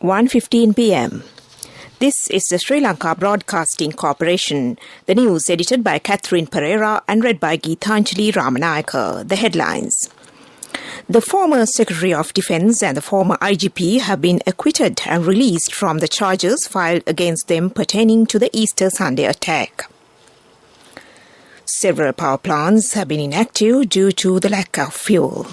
1:15 p.m. This is the Sri Lanka Broadcasting Corporation. The news edited by Catherine Pereira and read by Geethanjali Ramanayaka. The headlines. The former Secretary of Defence and the former IGP have been acquitted and released from the charges filed against them pertaining to the Easter Sunday attack. Several power plants have been inactive due to the lack of fuel.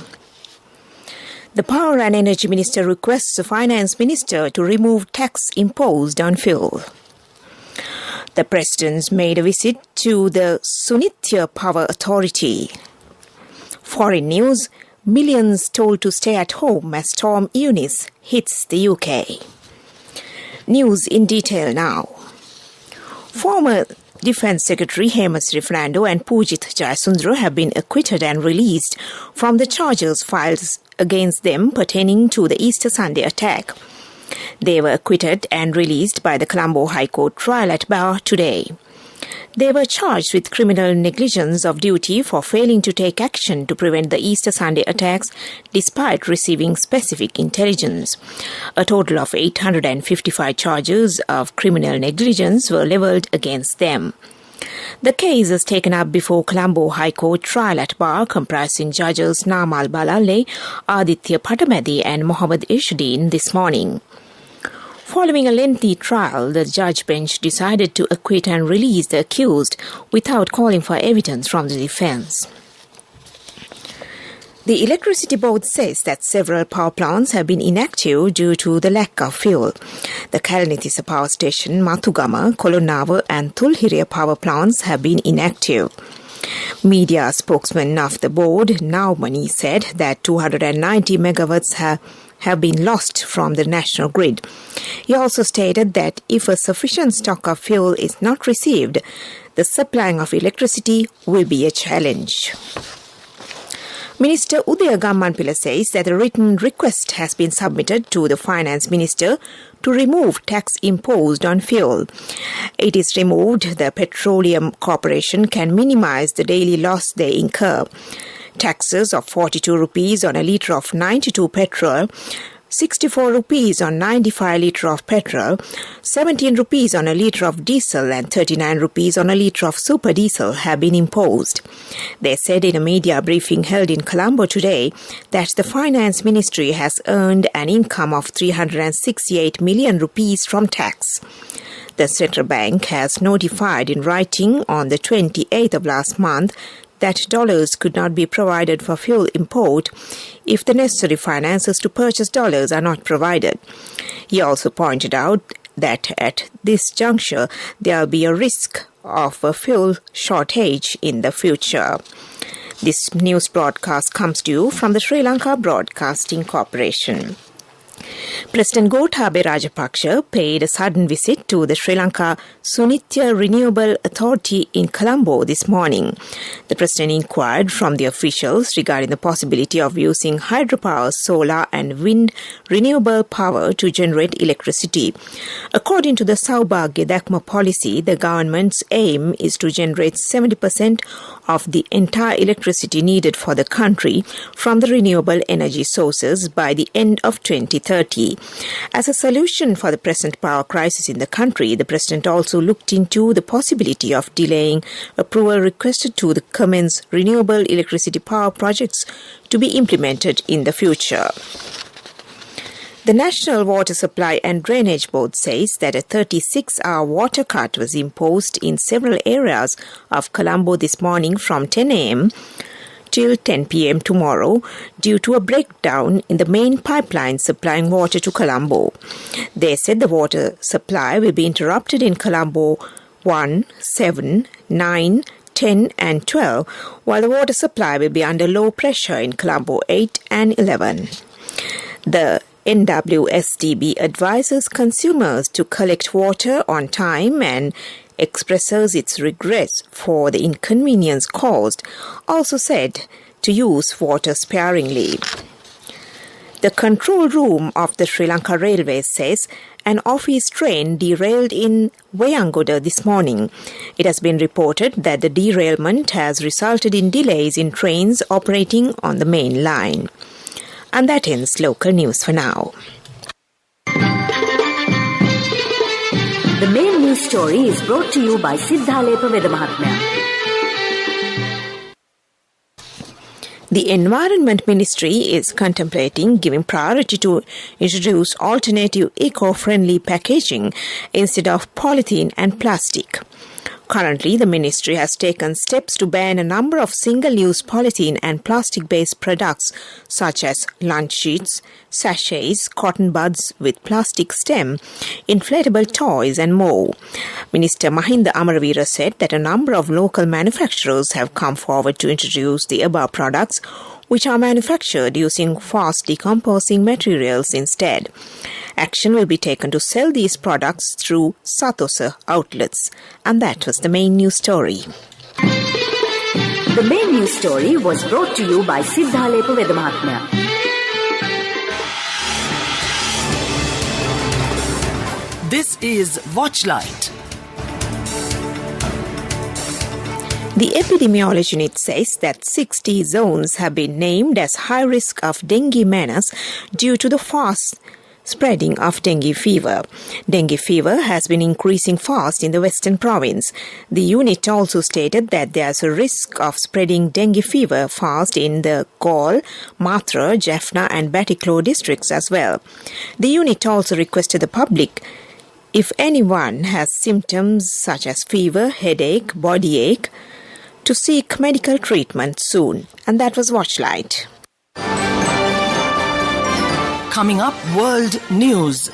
The Power and Energy Minister requests the Finance Minister to remove tax imposed on fuel. The President made a visit to the Sunithya Power Authority. Foreign news, millions told to stay at home as Storm Eunice hits the UK. News in detail now. Former Defence Secretary Hemantri Fernando and Pujith Jayasundara have been acquitted and released from the charges filed against them pertaining to the Easter Sunday attack. They were acquitted and released by the Colombo High Court trial at bar today. They were charged with criminal negligence of duty for failing to take action to prevent the Easter Sunday attacks despite receiving specific intelligence. A total of 855 charges of criminal negligence were levelled against them. The case is taken up before Colombo High Court trial at bar comprising judges Namal Balalle, Aditya Patamadi and Mohammad Ishuddin this morning. Following a lengthy trial, the judge bench decided to acquit and release the accused without calling for evidence from the defence. The Electricity Board says that several power plants have been inactive due to the lack of fuel. The Kalanithisa Power Station, Mathugama, Kolonava and Tulhiriya power plants have been inactive. Media spokesman of the board, Naumani, said that 290 megawatts have been lost from the national grid. He also stated that if a sufficient stock of fuel is not received, the supplying of electricity will be a challenge. Minister Udaya Gammanpila says that a written request has been submitted to the Finance Minister to remove tax imposed on fuel. It is removed, the Petroleum Corporation can minimise the daily loss they incur. Taxes of 42 rupees on a litre of 92 petrol, 64 rupees on 95 litre of petrol, 17 rupees on a litre of diesel and 39 rupees on a litre of super diesel have been imposed. They said in a media briefing held in Colombo today that the Finance Ministry has earned an income of 368 million rupees from tax. The Central Bank has notified in writing on the 28th of last month that dollars could not be provided for fuel import if the necessary finances to purchase dollars are not provided. He also pointed out that at this juncture there will be a risk of a fuel shortage in the future. This news broadcast comes to you from the Sri Lanka Broadcasting Corporation. President Gotabaya Rajapaksa paid a sudden visit to the Sri Lanka Sunithya Renewable Authority in Colombo this morning. The President inquired from the officials regarding the possibility of using hydropower, solar and wind renewable power to generate electricity. According to the Saubhagya Dakma policy, the government's aim is to generate 70% of the entire electricity needed for the country from the renewable energy sources by the end of 2030. As a solution for the present power crisis in the country, the President also looked into the possibility of delaying approval requested to commence renewable electricity power projects to be implemented in the future. The National Water Supply and Drainage Board says that a 36-hour water cut was imposed in several areas of Colombo this morning from 10 a.m. till 10 p.m. tomorrow due to a breakdown in the main pipeline supplying water to Colombo. They said the water supply will be interrupted in Colombo 1, 7, 9, 10 and 12, while the water supply will be under low pressure in Colombo 8 and 11. The NWSDB advises consumers to collect water on time and expresses its regrets for the inconvenience caused, also said to use water sparingly. The control room of the Sri Lanka Railways says an office train derailed in Wayangoda this morning. It has been reported that the derailment has resulted in delays in trains operating on the main line. And that ends local news for now. The main news story is brought to you by Siddhalepa Veda Mahatmya. The Environment Ministry is contemplating giving priority to introduce alternative eco-friendly packaging instead of polythene and plastic. Currently, the ministry has taken steps to ban a number of single-use polythene and plastic-based products such as lunch sheets, sachets, cotton buds with plastic stem, inflatable toys and more. Minister Mahinda Amaravira said that a number of local manufacturers have come forward to introduce the above products, which are manufactured using fast decomposing materials instead. Action will be taken to sell these products through Satosa outlets. And that was the main news story. The main news story was brought to you by Siddhalepa Veda Mahatmya. This is Watchlight. The epidemiology unit says that 60 zones have been named as high risk of dengue menace due to the fast spreading of dengue fever. Dengue fever has been increasing fast in the Western Province. The unit also stated that there is a risk of spreading dengue fever fast in the Galle, Mathura, Jaffna and Batticaloa districts as well. The unit also requested the public, if anyone has symptoms such as fever, headache, body ache, to seek medical treatment soon. And that was Watchlight. Coming up, World News.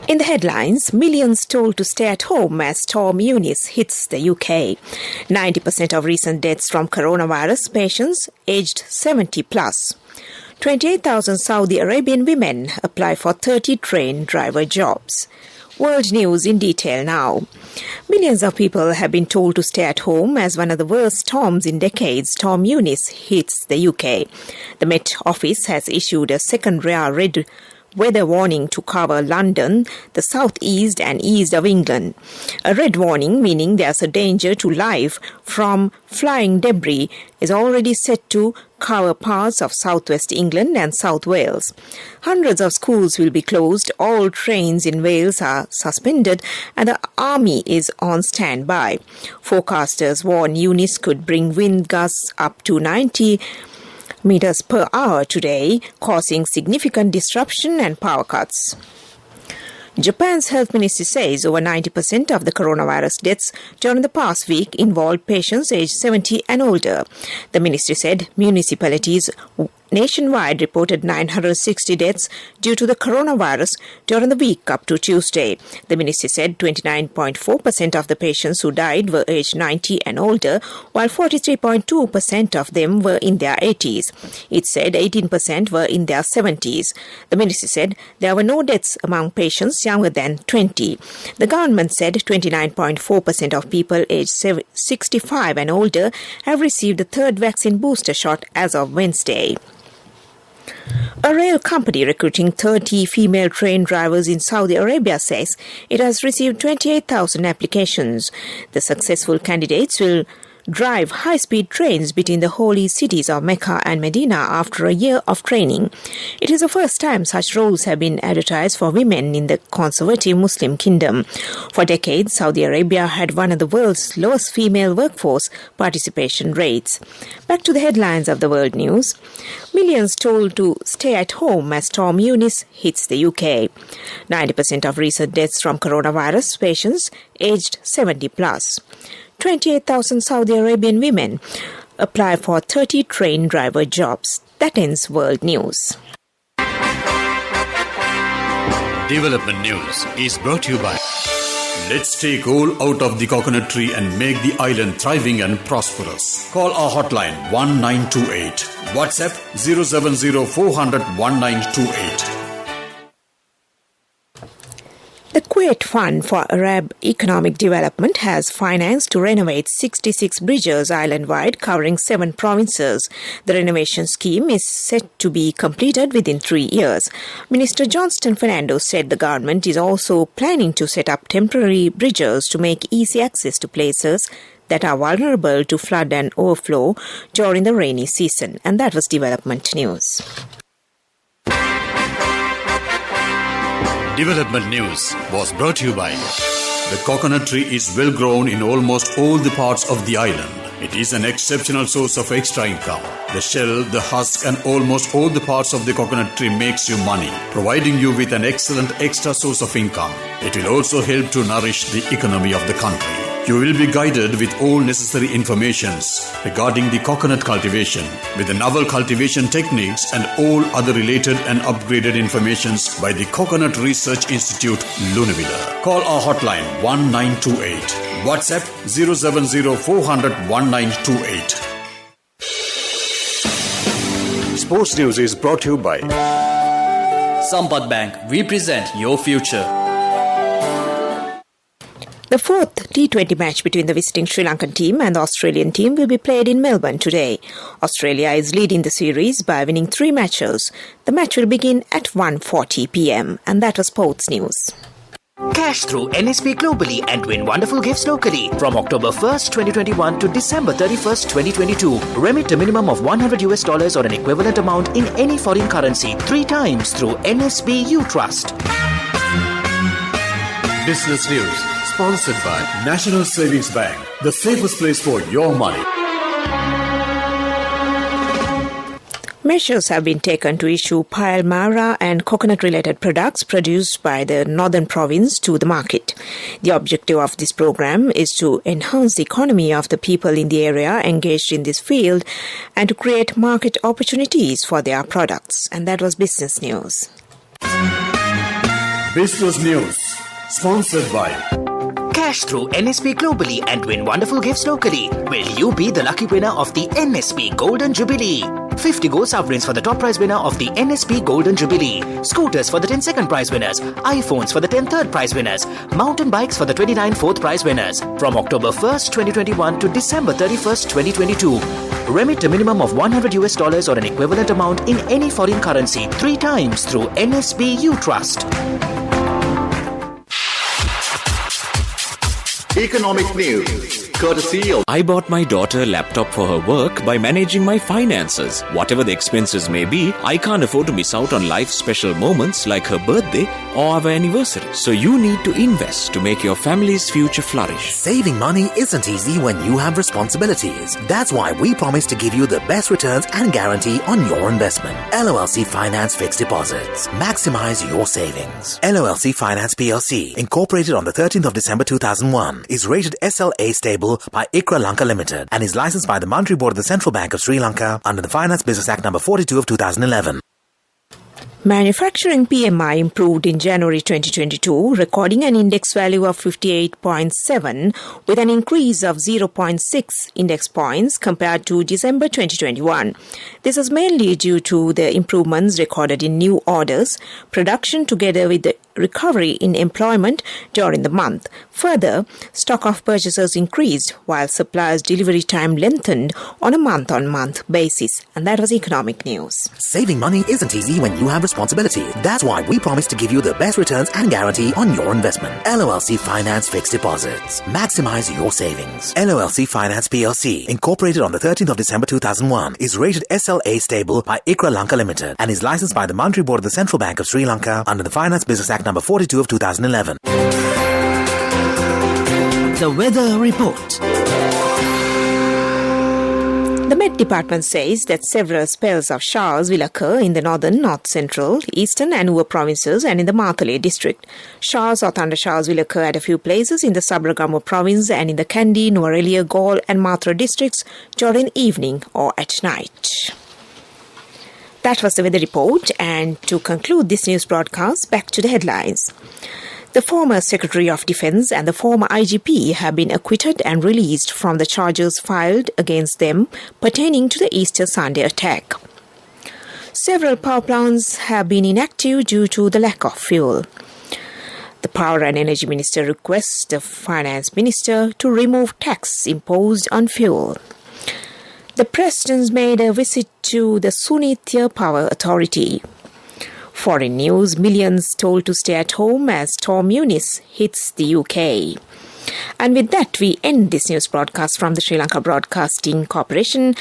In the headlines, millions told to stay at home as Storm Eunice hits the UK. 90% of recent deaths from coronavirus patients aged 70 plus. 28,000 Saudi Arabian women apply for 30 train driver jobs. World news in detail now. Millions of people have been told to stay at home as one of the worst storms in decades, Storm Eunice, hits the UK. The Met Office has issued a second rare red weather warning to cover London, the southeast and east of England. A red warning, meaning there's a danger to life from flying debris, is already set to cover parts of southwest England and South Wales. Hundreds of schools will be closed, all trains in Wales are suspended, and the army is on standby. Forecasters warn Eunice could bring wind gusts up to 90 meters per hour today, causing significant disruption and power cuts. Japan's health ministry says over 90% of the coronavirus deaths during the past week involved patients aged 70 and older. The ministry said municipalities nationwide reported 960 deaths due to the coronavirus during the week up to Tuesday. The ministry said 29.4% of the patients who died were aged 90 and older, while 43.2% of them were in their 80s. It said 18% were in their 70s. The ministry said there were no deaths among patients younger than 20. The government said 29.4% of people aged 65 and older have received the third vaccine booster shot as of Wednesday. A rail company recruiting 30 female train drivers in Saudi Arabia says it has received 28,000 applications. The successful candidates will drive high-speed trains between the holy cities of Mecca and Medina after a year of training. It is the first time such roles have been advertised for women in the conservative Muslim kingdom. For decades, Saudi Arabia had one of the world's lowest female workforce participation rates. Back to the headlines of the world news. Millions told to stay at home as Storm Eunice hits the UK. 90% of recent deaths from coronavirus patients aged 70 plus. 28,000 Saudi Arabian women apply for 30 train driver jobs. That ends World News. Development News is brought to you by Let's take coal out of the coconut tree and make the island thriving and prosperous. Call our hotline 1928. WhatsApp 070 400 1928. The Kuwait Fund for Arab Economic Development has financed to renovate 66 bridges island-wide covering 7 provinces. The renovation scheme is set to be completed within 3 years. Minister Johnston Fernando said the government is also planning to set up temporary bridges to make easy access to places that are vulnerable to flood and overflow during the rainy season. And that was Development News. Development News was brought to you by the coconut tree is well grown in almost all the parts of the island. It is an exceptional source of extra income. The shell, the husk and almost all the parts of the coconut tree makes you money, providing you with an excellent extra source of income. It will also help to nourish the economy of the country. You will be guided with all necessary informations regarding the coconut cultivation, with the novel cultivation techniques and all other related and upgraded informations by the Coconut Research Institute, Lunavilla. Call our hotline 1928. WhatsApp 070 400 1928. Sports News is brought to you by Sampath Bank. We present your future. The fourth T20 match between the visiting Sri Lankan team and the Australian team will be played in Melbourne today. Australia is leading the series by winning 3 matches. The match will begin at 1:40 p.m. And that was Sports News. Cash through NSP globally and win wonderful gifts locally. From October 1st, 2021 to December 31st, 2022. Remit a minimum of $100 or an equivalent amount in any foreign currency 3 times through NSB U Trust. Business News, sponsored by National Savings Bank, the safest place for your money. Measures have been taken to issue pile mara and coconut-related products produced by the northern province to the market. The objective of this program is to enhance the economy of the people in the area engaged in this field and to create market opportunities for their products. And that was Business News. Business News, sponsored by Cash through NSP globally and win wonderful gifts locally. Will you be the lucky winner of the NSP Golden Jubilee? 50 gold sovereigns for the top prize winner of the NSP Golden Jubilee. Scooters for the 10 second prize winners. iPhones for the 10 third prize winners. Mountain bikes for the 29 fourth prize winners. From October 1st, 2021 to December 31st, 2022. Remit a minimum of $100 or an equivalent amount in any foreign currency 3 times through NSB U Trust. Economic news, courtesy of... I bought my daughter a laptop for her work by managing my finances. Whatever the expenses may be, I can't afford to miss out on life's special moments like her birthday or our anniversary. So you need to invest to make your family's future flourish. Saving money isn't easy when you have responsibilities. That's why we promise to give you the best returns and guarantee on your investment. LOLC Finance Fixed Deposits. Maximize your savings. LOLC Finance PLC, incorporated on the 13th of December 2001, is rated SLA stable by ICRA Lanka Limited and is licensed by the Monetary Board of the Central Bank of Sri Lanka under the Finance Business Act No. 42 of 2011. Manufacturing PMI improved in January 2022, recording an index value of 58.7 with an increase of 0.6 index points compared to December 2021. This is mainly due to the improvements recorded in new orders, production together with the recovery in employment during the month. Further, stock of purchasers increased while suppliers' delivery time lengthened on a month-on-month basis. And that was economic news. Saving money isn't easy when you have responsibility. That's why we promise to give you the best returns and guarantee on your investment. LOLC Finance Fixed Deposits. Maximize your savings. LOLC Finance PLC, incorporated on the 13th of December 2001, is rated SLA stable by ICRA Lanka Limited and is licensed by the Monetary Board of the Central Bank of Sri Lanka under the Finance Business Act No. 42 of 2011. The Weather Report. The Met Department says that several spells of showers will occur in the northern, north central, eastern and Uva provinces and in the Matale district. Showers or thunder showers will occur at a few places in the Sabaragamu province and in the Kandy, Nuwara Galle and Mathura districts during evening or at night. That was the weather report, and to conclude this news broadcast, back to the headlines. The former Secretary of Defence and the former IGP have been acquitted and released from the charges filed against them pertaining to the Easter Sunday attack. Several power plants have been inactive due to the lack of fuel. The Power and Energy Minister requests the Finance Minister to remove tax imposed on fuel. The President made a visit to the Sunithya Power Authority. Foreign news, millions told to stay at home as Storm Eunice hits the UK. And with that, we end this news broadcast from the Sri Lanka Broadcasting Corporation.